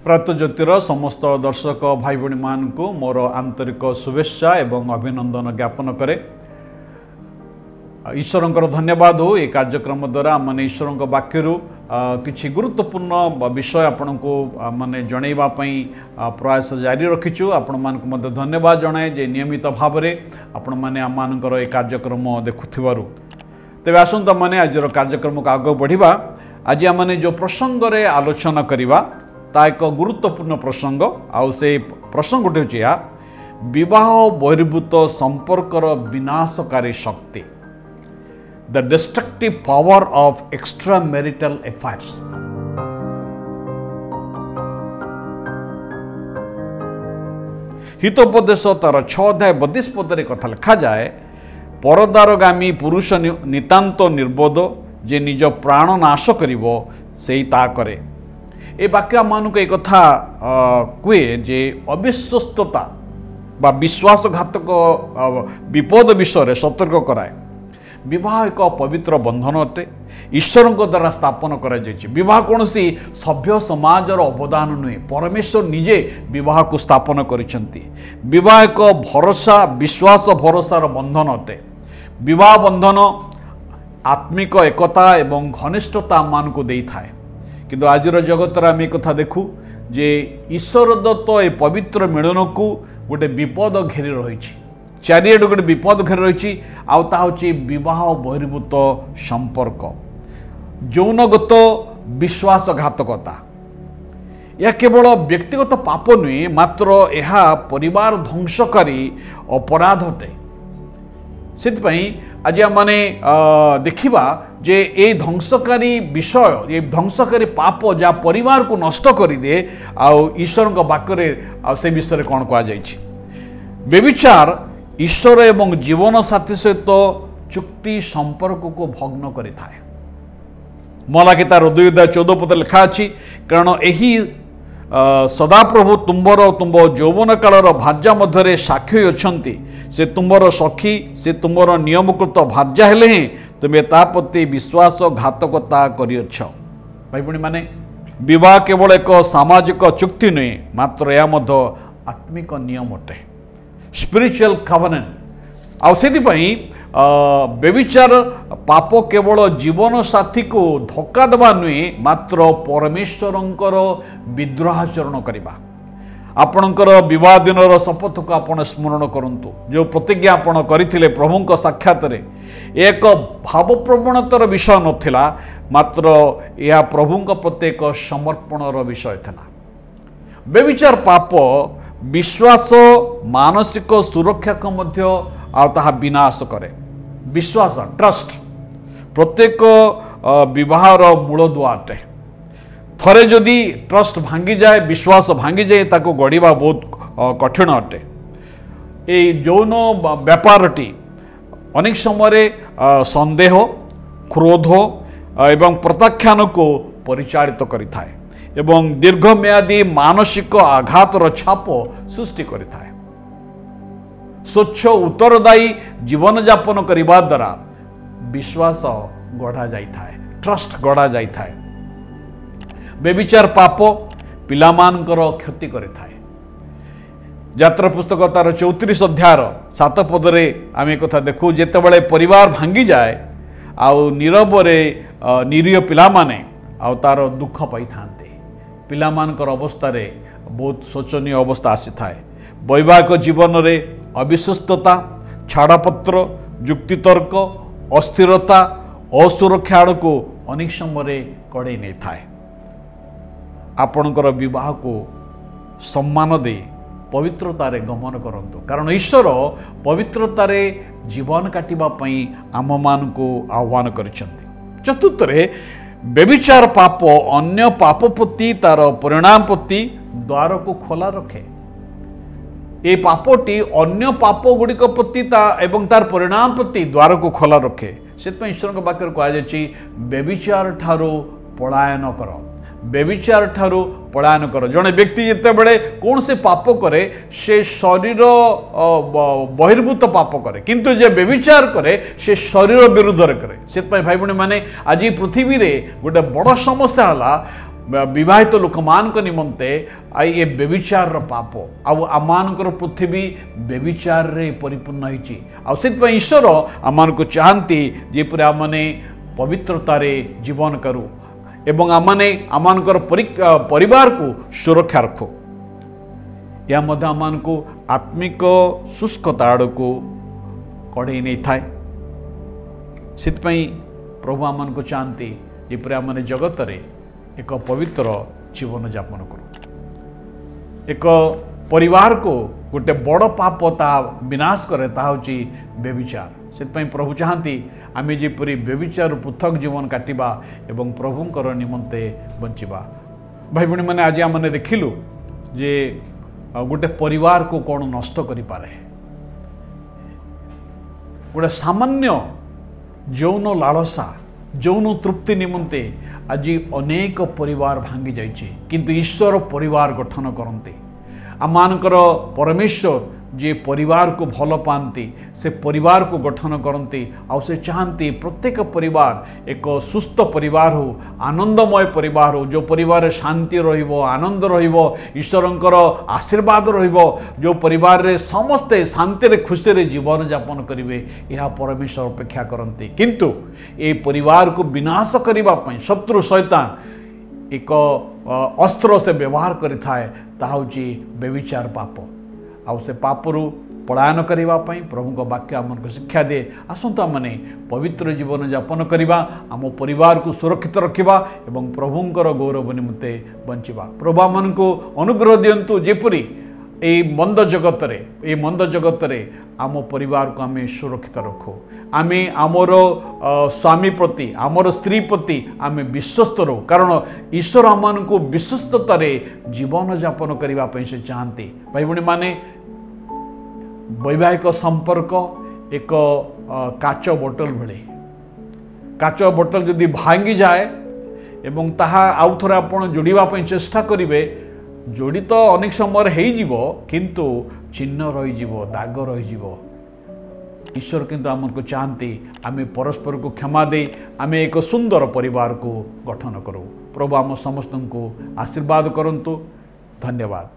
प्रातज्योतिर समस्त दर्शक भाई भाई मान को मोर आंतरिक शुभेच्छा एवं अभिनंदन ज्ञापन करे। ईश्वर धन्यवाद हो ये कार्यक्रम द्वारा मैंने ईश्वर वाक्य किसी गुरुत्वपूर्ण विषय आपण को माने जनवाई प्रयास जारी रखीचु। आपण मान को धन्यवाद जनाए जे नियमित भाव में आपण मैंने आम मानकर ये कार्यक्रम देखुथिबारु। तेबे आसंता माने आज कार्यक्रम को आगे बढ़िबा। आज आम जो प्रसंग रे आलोचना करिबा ता एक गुरुत्वपूर्ण प्रसंग आउ से प्रसंग गोटे होची या विवाह बहिर्भूत संपर्कर विनाशकारी शक्ति, the destructive power of extra marital affairs. Hitopadesha तार 6 अध्याय 32 पदरे कथा लिखा जाए, परदारगामी पुरुष नितांत निर्बोध जे निज प्राण नाश करिवो सेई ता करे। ए वाक्य मानुक एक कथा कुए जे अविश्वस्तता बा विश्वासघातक विपद विषय सतर्क कराए। विवाह एक पवित्र बंधन अटे, ईश्वर द्वारा स्थापन करा जायछि। विवाह कौन सी सभ्य समाजर अवदान नुहे, परमेश्वर निजे विवाह को स्थापन करिसेंती। विवाह एक भरोसा विश्वास भरोसार बंधन अटे। विवाह बंधन आत्मिक एकता एवं घनिष्ठता मान को देई थाए। किंतु आजर जगत आम एक कथा देखू जे ईश्वर दत्त ए पवित्र मिलन को गोटे विपद घेरी रही, चारिआड गोटे विपद घेरी रही। आउता होची विवाह बहिर्भूत संपर्क, यौनगत विश्वासघातकता। यह केवल व्यक्तिगत पाप नुहे, मात्र यह परिवार ध्वंसकारी अपराध अटे। से आज माने देखिबा जे ए ध्वंसकारी विषय, ये ध्वंसकारी पाप जहाँ परिवार को नष्ट कर दे, आउ ईश्वर वाक्य से विषय कौन कह जाइछि। व्यभिचार ईश्वर एवं जीवन साथी सहित चुक्ति संपर्क को भग्न करिथाए। मलाकी तार 2 अध्याय 14 पद लिखा अछि, कारण एही सदाप्रभु तुम्बर तुम यौवन कालर भार्या मध्य साक्षी अछंती। से तुम्बर सखी, से तुम्बर नियमकृत भार्या हेले ही तुम्हें तापति विश्वासघातकता करियछ। भाई भणी माने विवाह केवल एक सामाजिक चुक्ति नुहे, मात्र यह मध्य आत्मिक नियम अटे, स्पिरिचुअल कवनेंट। आउ सेथिपई व्यभिचार पाप केवल जीवन साथी को धोखा देवा नुहे, मात्र परमेश्वरंकर विद्रोहाचरण करवा। आपणकर विवाह दिन शपथ को आपण स्मरण करंतु, जो प्रतिज्ञा आपण करिथिले प्रभुंक साक्षात रे। एक भावप्रवणतार विषय नथिला, मात्र यह प्रभुंक प्रति एक समर्पणर विषय थिला। व्यभिचार पाप विश्वास मानसिक सुरक्षा को मध्य आ विनाश करे। विश्वास ट्रस्ट प्रत्येक विवाहर मूल दुआटे। थरे जदि ट्रस्ट भांगी जाए, विश्वास भांगी जाए, ताको गढ़ा बहुत कठिन अटे। ये यौन व्यापारटी अनेक समय संदेह, क्रोध एवं प्रत्याख्यान को परिचालित करिथाए एवं दीर्घम्यादी मानसिक आघातर छाप सृष्टि करिथाए। स्वच्छ उत्तरदायी जीवन यापन करने द्वारा विश्वास गढ़ा जाइथाए, ट्रस्ट गढ़ा जाइथाए। व्यभिचार पाप पिलामानकर क्षति करिथाए। यात्रा पुस्तक तार 34 अध्याय 7 पदरे आम एक कथा देखू, जेतेबेले परिवार भांगी जाए आउ नीरव रे निरीह पिलामाने आउ तार दुख पाई थांते। पिलामानकर अवस्था रे बहुत शोचनीय अवस्था आसी थाए। वैवाहिक जीवन रे अविश्वस्तता, छाड़पत्र, युक्तितर्क, अस्थिरता, असुरक्षा आड़ को अनेक समय कड़े नहीं थाए। आपणकर विवाह को सम्मान दे पवित्रतारे गमन करंतु, कारण ईश्वर पवित्रतारे जीवन काटिबा पई आम मान को आह्वान करिसेंती। चतुर्थरे व्यभिचार पाप अन्य पाप प्रति तार परिणाम प्रति द्वार को खोला रखे। ये पापटी अन्य पाप गुड़िक प्रति एवं तार परिणाम प्रति द्वार को खोला रखे। से ईश्वर वाक्य कहुच्छी, व्यभिचार ठारू पलायन कर, व्यभिचार ठारू पलायन कर। जड़े व्यक्ति जितेबले कौन से पाप करे, से शरीर बहिर्भूत पाप करे, किंतु जे व्यभिचार करे से शरीर विरुद्ध करे। से भाई भाई माने आज पृथ्वी रे गोटे बड़ समस्या है विवाहित लोक मान निमंते ये व्यभिचार पाप आमानकर पृथ्वी व्यभिचार रे परिपूर्ण होइछि आ ईश्वर आमान को चाहती जेपरि आमने पवित्रता रे जीवन करू एवं आमने आमानकर परिवार को सुरक्षा रखो या मध्य आमान को आत्मिक शुष्कता आड़ को कड़े नहीं थाए सितपई प्रभु आमान को चाहती जेपरि आमने जगत रे एक पवित्र जीवन यापन करू एक परिवार को गोटे बड़ पाप ता विनाश करे ता होची व्यभिचार से प्रभु चाहती आमे जेपरि व्यभिचार पृथक जीवन काटिबा एवं प्रभुंकर निमंते बंचिबा भाई भणी माने आज आमने देखिलु जे गोटे परिवार को कौन नष्ट करि पारे गोटे सामान्य यौन लालसा यौन तृप्ति निमंते आज अनेक परिवार भांगी जाइए किंतु ईश्वर परिवार गठन करते आमानकर परमेश्वर जे परिवार को भल पाती से परिवार को गठन करते आ से चाहती प्रत्येक परिवार एक सुस्थ परिवार हो आनंदमय परिवार हो जो परिवार शांति रहिबो आनंद रहिबो ईश्वरंकर आशीर्वाद रहिबो जो परिवार रे समस्ते शांति रे खुशी रे जीवन यापन करिवे यह परमेश्वर अपेक्षा करते किंतु ए परिवार को विनाश करिबा पई शत्रु शैतान एक अस्त्र से व्यवहार करि थाए ता होची व्यभिचार पाप आउ से पापरू पलायन करने प्रभु को वाक्य आमको शिक्षा दे आसतु आमने पवित्र जीवन यापन करवा आम परिवार को सुरक्षित रखा एवं प्रभुंकर गौरव निमंते बंचिबा प्रभु आमन को अनुग्रह दिंतु जेपरी ए मंद जगत रे आम परिवार को आम सुरक्षित रखो आम आमर स्वामी प्रति आमर स्त्री प्रति आम विश्वस्त रो कारण ईश्वर आमन को विश्वस्ततार जीवन यापन करने से चाहती भाई भणी माने वैवाहिक संपर्क एक काच बोतल भले काच बोतल जदि भांगी जाए एवं ताहा आउ थोड़ा आपण जोड़ापी चेष्टा करेंगे जोड़ी तो अनेक समय हो किंतु चिन्ह रही दाग रही ईश्वर किंतु आमको चाहती आम परस्पर को क्षमा दे आम एक सुंदर परिवार को गठन करूँ प्रभु आम समस्त को आशीर्वाद करंतु धन्यवाद।